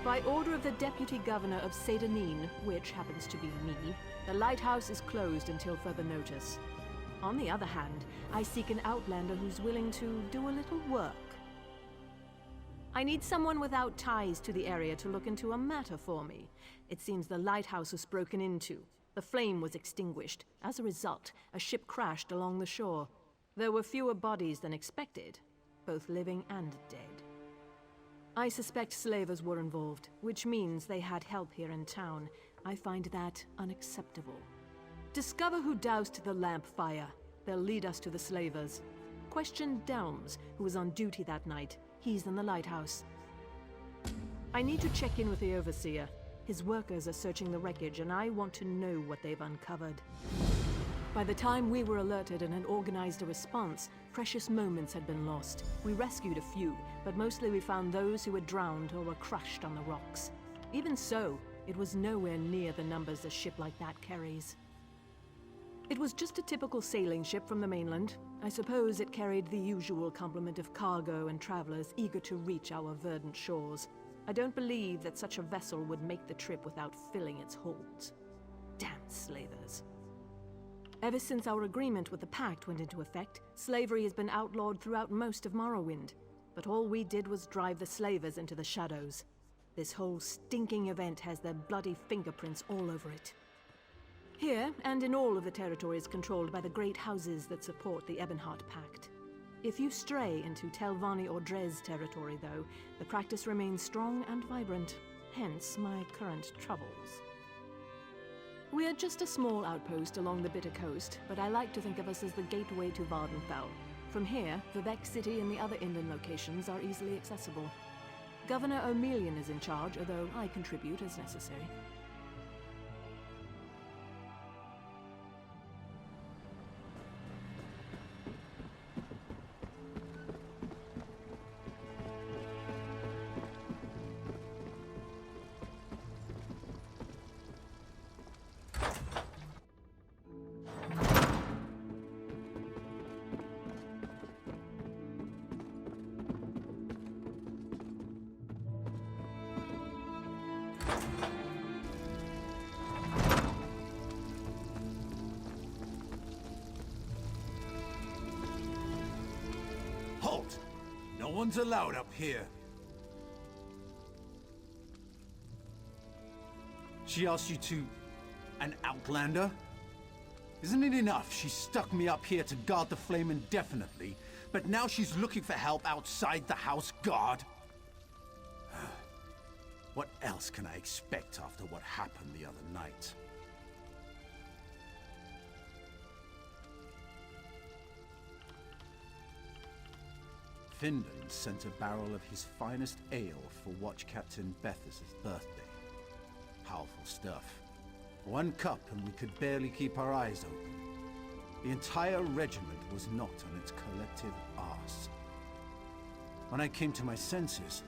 By order of the Deputy Governor of Sedanine, which happens to be me, the lighthouse is closed until further notice. On the other hand, I seek an outlander who's willing to do a little work. I need someone without ties to the area to look into a matter for me. It seems the lighthouse was broken into. The flame was extinguished. As a result, a ship crashed along the shore. There were fewer bodies than expected, both living and dead. I suspect slavers were involved, which means they had help here in town. I find that unacceptable. Discover who doused the lamp fire. They'll lead us to the slavers. Question Delms, who was on duty that night. He's in the lighthouse. I need to check in with the Overseer. His workers are searching the wreckage, and I want to know what they've uncovered. By the time we were alerted and had organized a response, precious moments had been lost. We rescued a few, but mostly we found those who had drowned or were crushed on the rocks. Even so, it was nowhere near the numbers a ship like that carries. It was just a typical sailing ship from the mainland. I suppose it carried the usual complement of cargo and travelers eager to reach our verdant shores. I don't believe that such a vessel would make the trip without filling its holds. Damn slavers. Ever since our agreement with the Pact went into effect, slavery has been outlawed throughout most of Morrowind. But all we did was drive the slavers into the shadows. This whole stinking event has their bloody fingerprints all over it. Here, and in all of the territories controlled by the great houses that support the Ebonheart Pact. If you stray into Telvanni or Dres territory, though, the practice remains strong and vibrant, hence my current troubles. We are just a small outpost along the Bitter Coast, but I like to think of us as the gateway to Vardenfell. From here, Vivec City and the other inland locations are easily accessible. Governor O'Melian is in charge, although I contribute as necessary. Halt! No one's allowed up here. She asked you to... an outlander? Isn't it enough she stuck me up here to guard the flame indefinitely, but now she's looking for help outside the house guard? What else can I expect after what happened the other night? Findon sent a barrel of his finest ale for Watch Captain Bethes's birthday. Powerful stuff. One cup and we could barely keep our eyes open. The entire regiment was knocked on its collective arse. When I came to my senses,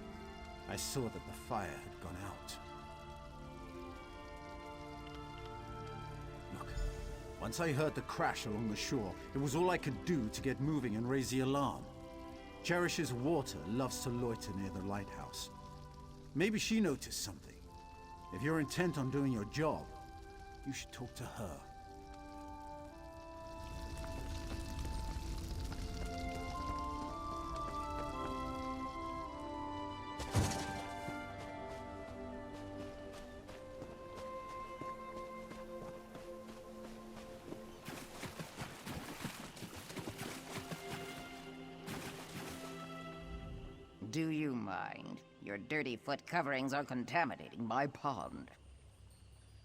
I saw that the fire had gone out. Look, once I heard the crash along the shore, it was all I could do to get moving and raise the alarm. Cherish's water loves to loiter near the lighthouse. Maybe she noticed something. If you're intent on doing your job, you should talk to her. Do you mind? Your dirty foot coverings are contaminating my pond.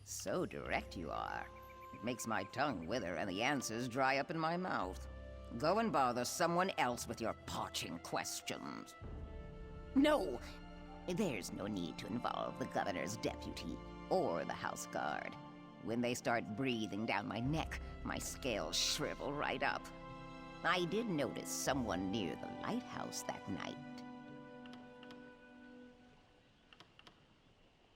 So direct you are. It makes my tongue wither and the answers dry up in my mouth. Go and bother someone else with your parching questions. No! There's no need to involve the governor's deputy or the house guard. When they start breathing down my neck, my scales shrivel right up. I did notice someone near the lighthouse that night.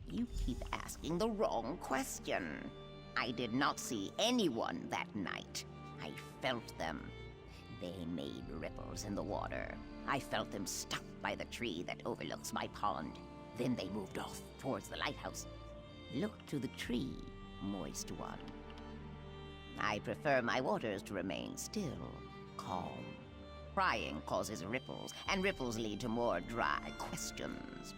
You keep asking the wrong question. I did not see anyone that night. I felt them. They made ripples in the water. I felt them stuck by the tree that overlooks my pond. Then they moved off towards the lighthouse. Look to the tree, moist one. I prefer my waters to remain still, calm. Prying causes ripples, and ripples lead to more dry questions.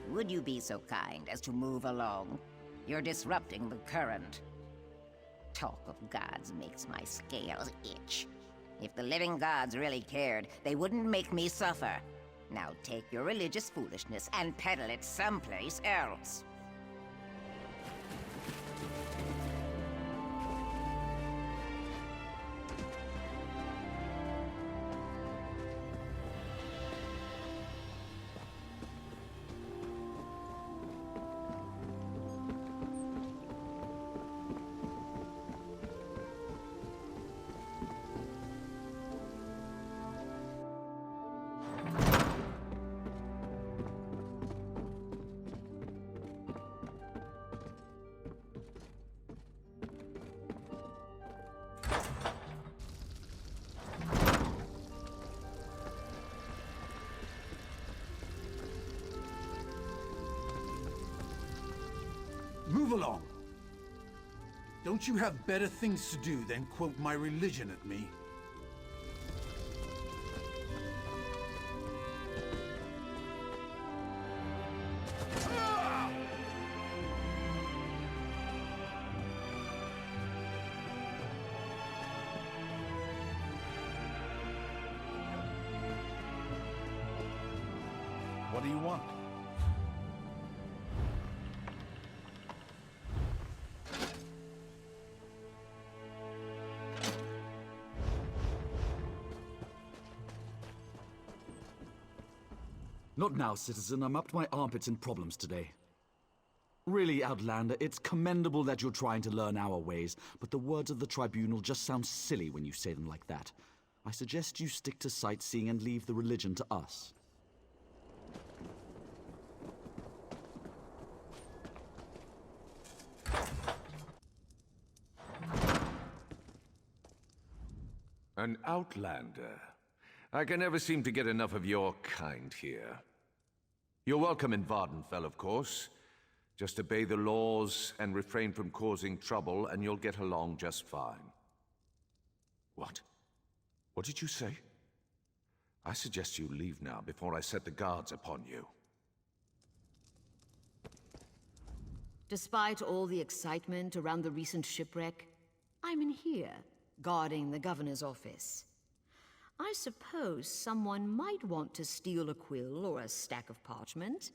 Would you be so kind as to move along? You're disrupting the current. Talk of gods makes my scales itch. If the living gods really cared, they wouldn't make me suffer. Now take your religious foolishness and peddle it someplace else. Move along! Don't you have better things to do than quote my religion at me? What do you want? Not now, citizen. I'm up to my armpits in problems today. Really, Outlander, it's commendable that you're trying to learn our ways, but the words of the Tribunal just sound silly when you say them like that. I suggest you stick to sightseeing and leave the religion to us. An Outlander. I can never seem to get enough of your kind here. You're welcome in Vardenfell, of course. Just obey the laws and refrain from causing trouble, and you'll get along just fine. What? What did you say? I suggest you leave now before I set the guards upon you. Despite all the excitement around the recent shipwreck, I'm in here, guarding the governor's office. I suppose someone might want to steal a quill or a stack of parchment,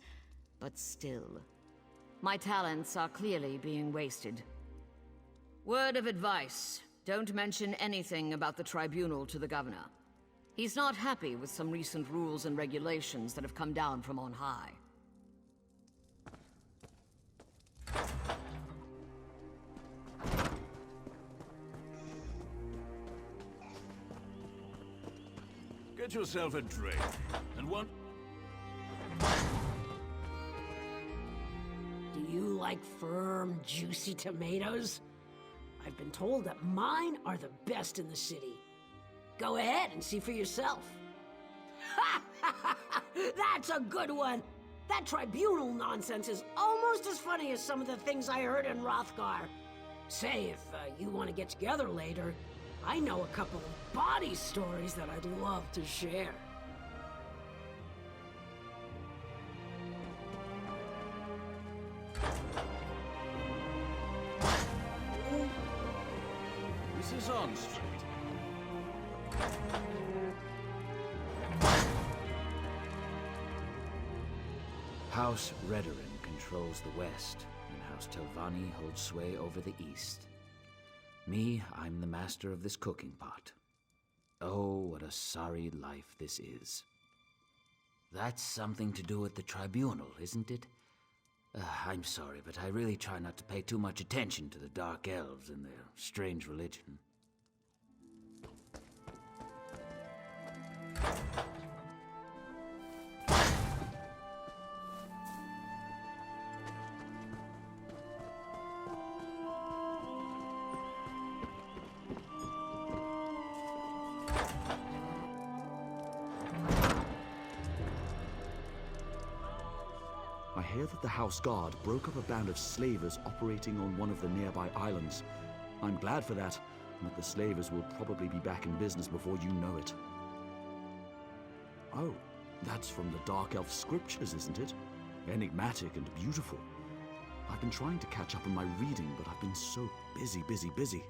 but still, my talents are clearly being wasted. Word of advice, don't mention anything about the tribunal to the governor. He's not happy with some recent rules and regulations that have come down from on high. Get yourself a drink, and one... Do you like firm, juicy tomatoes? I've been told that mine are the best in the city. Go ahead and see for yourself. That's a good one! That tribunal nonsense is almost as funny as some of the things I heard in Rothgar. Say, if you want to get together later, I know a couple of body stories that I'd love to share. This is on Street. House Redoran controls the west, and House Telvanni holds sway over the east. Me, I'm the master of this cooking pot. Oh, what a sorry life this is. That's something to do with the tribunal, isn't it? I'm sorry, but I really try not to pay too much attention to the Dark Elves and their strange religion. I hear that the House Guard broke up a band of slavers operating on one of the nearby islands. I'm glad for that, and that the slavers will probably be back in business before you know it. Oh, that's from the Dark Elf scriptures, isn't it? Enigmatic and beautiful. I've been trying to catch up on my reading, but I've been so busy.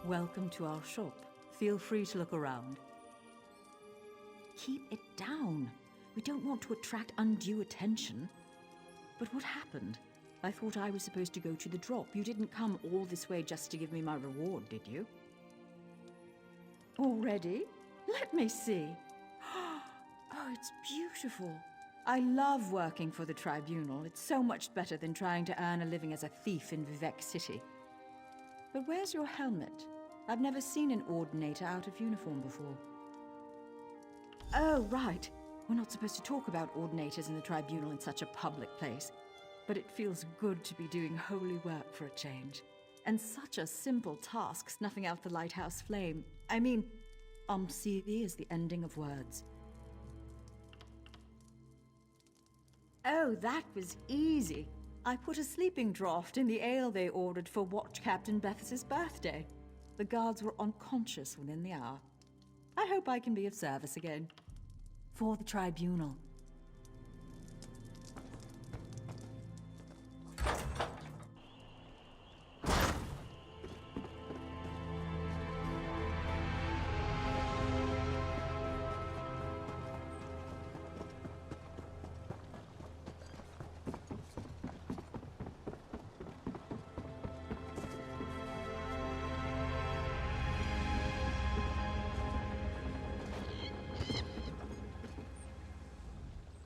Welcome to our shop. Feel free to look around. Keep it down. We don't want to attract undue attention. But what happened? I thought I was supposed to go to the drop. You didn't come all this way just to give me my reward, did you? Already? Let me see. Oh, it's beautiful. I love working for the Tribunal. It's so much better than trying to earn a living as a thief in Vivec City. But where's your helmet? I've never seen an Ordinator out of uniform before. Oh, right. We're not supposed to talk about Ordinators in the Tribunal in such a public place. But it feels good to be doing holy work for a change. And such a simple task, snuffing out the lighthouse flame. I mean, Umsivi is the ending of words. Oh, that was easy. I put a sleeping draught in the ale they ordered for Watch Captain Bethes's birthday. The guards were unconscious within the hour. I hope I can be of service again. For the Tribunal.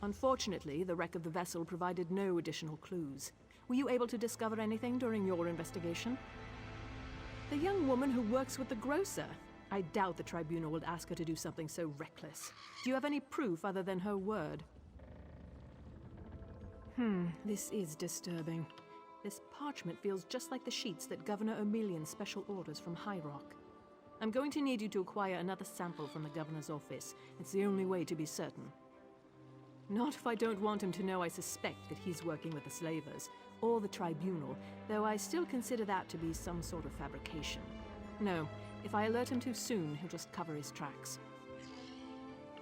Unfortunately, the wreck of the vessel provided no additional clues. Were you able to discover anything during your investigation? The young woman who works with the grocer. I doubt the Tribunal would ask her to do something so reckless. Do you have any proof other than her word? This is disturbing. This parchment feels just like the sheets that Governor O'Melian special orders from High Rock. I'm going to need you to acquire another sample from the Governor's office. It's the only way to be certain. Not if I don't want him to know I suspect that he's working with the slavers, or the Tribunal, though I still consider that to be some sort of fabrication. No, if I alert him too soon, he'll just cover his tracks.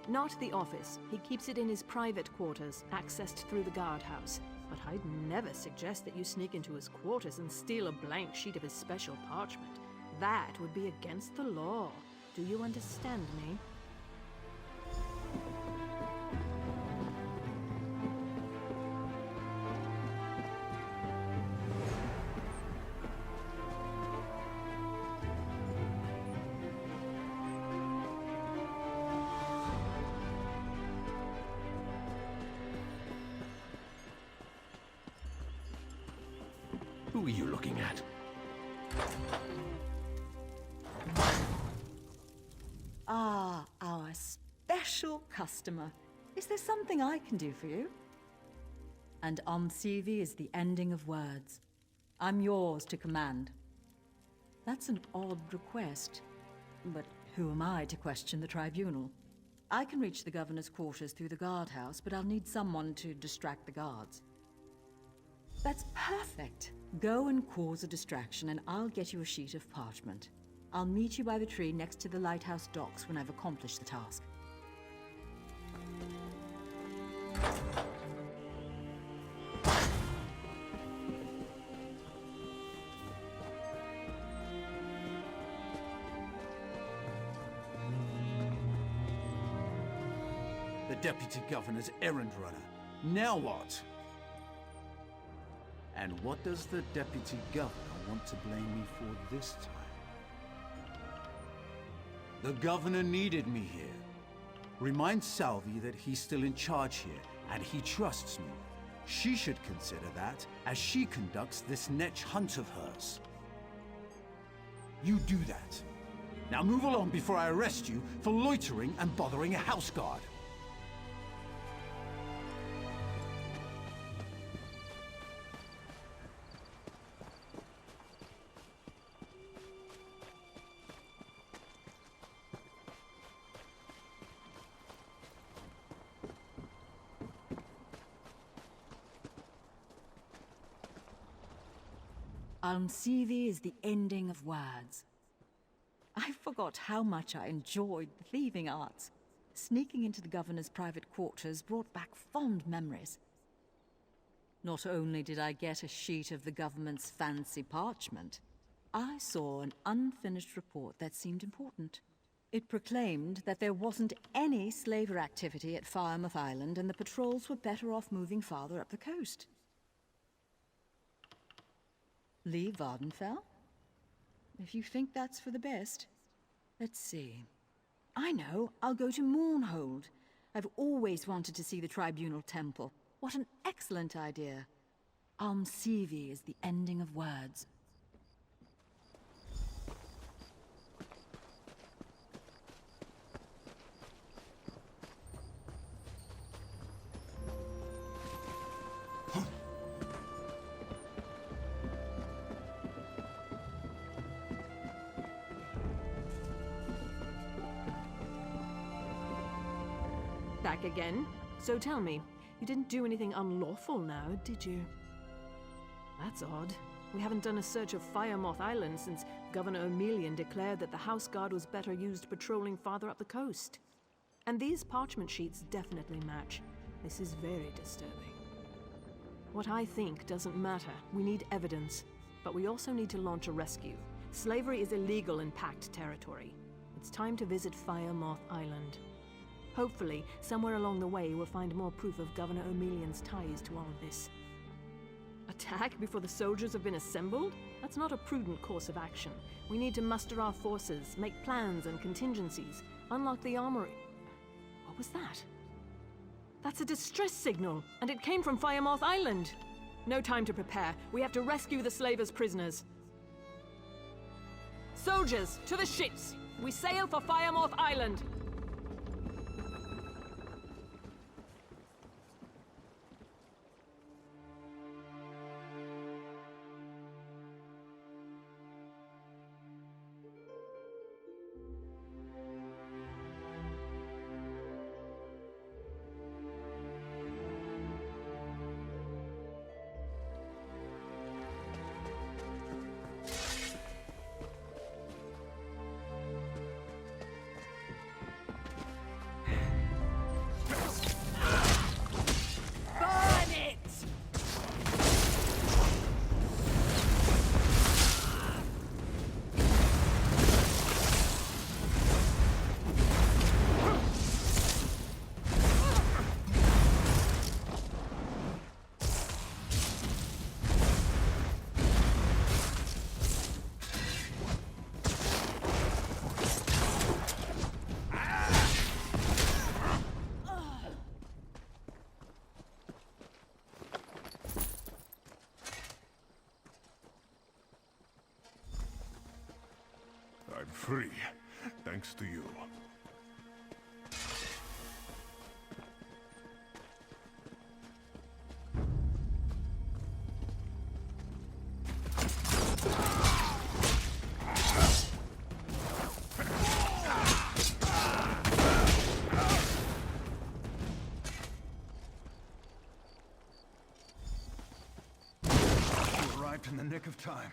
Not the office. He keeps it in his private quarters, accessed through the guardhouse. But I'd never suggest that you sneak into his quarters and steal a blank sheet of his special parchment. That would be against the law. Do you understand me? Who are you looking at? Ah, our special customer. Is there something I can do for you? And Umsivi is the ending of words. I'm yours to command. That's an odd request, but who am I to question the Tribunal? I can reach the Governor's quarters through the guardhouse, but I'll need someone to distract the guards. That's perfect. Go and cause a distraction, and I'll get you a sheet of parchment. I'll meet you by the tree next to the lighthouse docks when I've accomplished the task. The Deputy Governor's errand runner. Now what? And what does the Deputy Governor want to blame me for this time? The governor needed me here. Remind Salvi that he's still in charge here, and he trusts me. She should consider that as she conducts this netch hunt of hers. You do that. Now move along before I arrest you for loitering and bothering a house guard. Almsivi is the ending of words. I forgot how much I enjoyed the thieving arts. Sneaking into the governor's private quarters brought back fond memories. Not only did I get a sheet of the government's fancy parchment, I saw an unfinished report that seemed important. It proclaimed that there wasn't any slaver activity at Firemouth Island and the patrols were better off moving farther up the coast. Leave Vardenfell? If you think that's for the best. Let's see. I know, I'll go to Mournhold. I've always wanted to see the Tribunal Temple. What an excellent idea. Almsivi is the ending of words. Back again? So tell me, you didn't do anything unlawful now, did you? That's odd. We haven't done a search of Firemoth Island since Governor O'Melian declared that the House Guard was better used patrolling farther up the coast. And these parchment sheets definitely match. This is very disturbing. What I think doesn't matter. We need evidence. But we also need to launch a rescue. Slavery is illegal in Pact territory. It's time to visit Firemoth Island. Hopefully, somewhere along the way we'll find more proof of Governor O'Melian's ties to all of this. Attack before the soldiers have been assembled? That's not a prudent course of action. We need to muster our forces, make plans and contingencies, unlock the armory. What was that? That's a distress signal, and it came from Firemoth Island. No time to prepare. We have to rescue the slavers' prisoners. Soldiers, to the ships! We sail for Firemoth Island! I'm free, thanks to you. You arrived in the nick of time.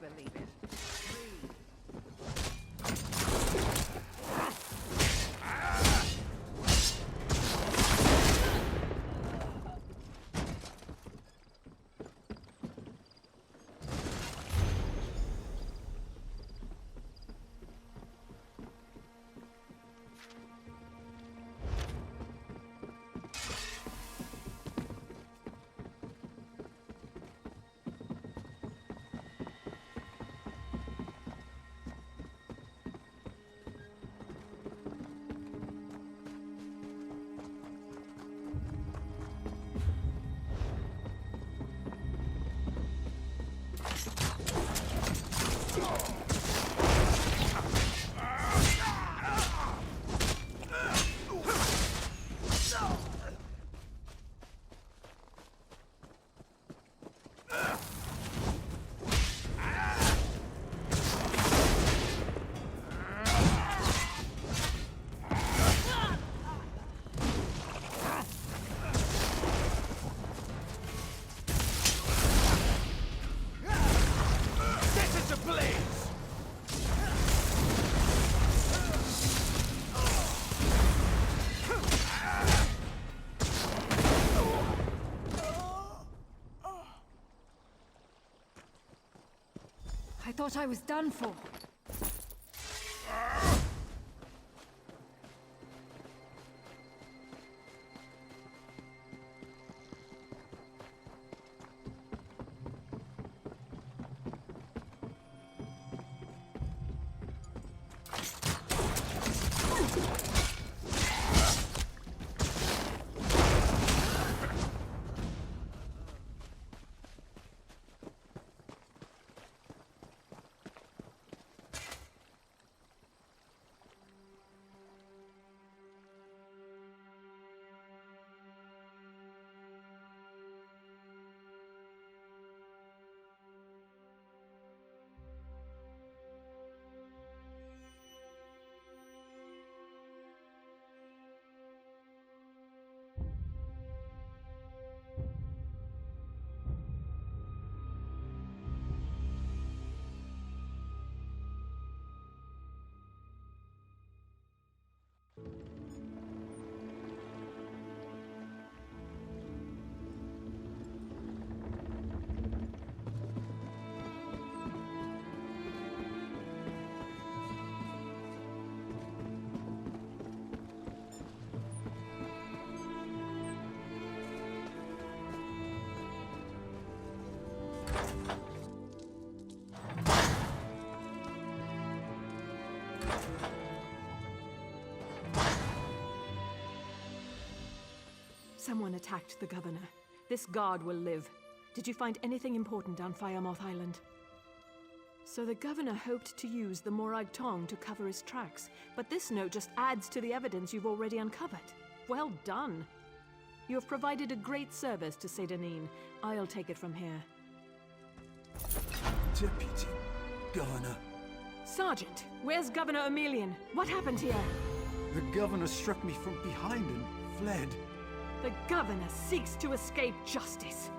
believe it. 3. I thought I was done for. Someone attacked the governor. This guard will live. Did you find anything important on Firemoth Island? So the governor hoped to use the Morag Tong to cover his tracks, but this note just adds to the evidence you've already uncovered. Well done. You have provided a great service to Sedanine. I'll take it from here. Deputy Governor. Sergeant, where's Governor Emelian? What happened here? The governor struck me from behind and fled. The governor seeks to escape justice.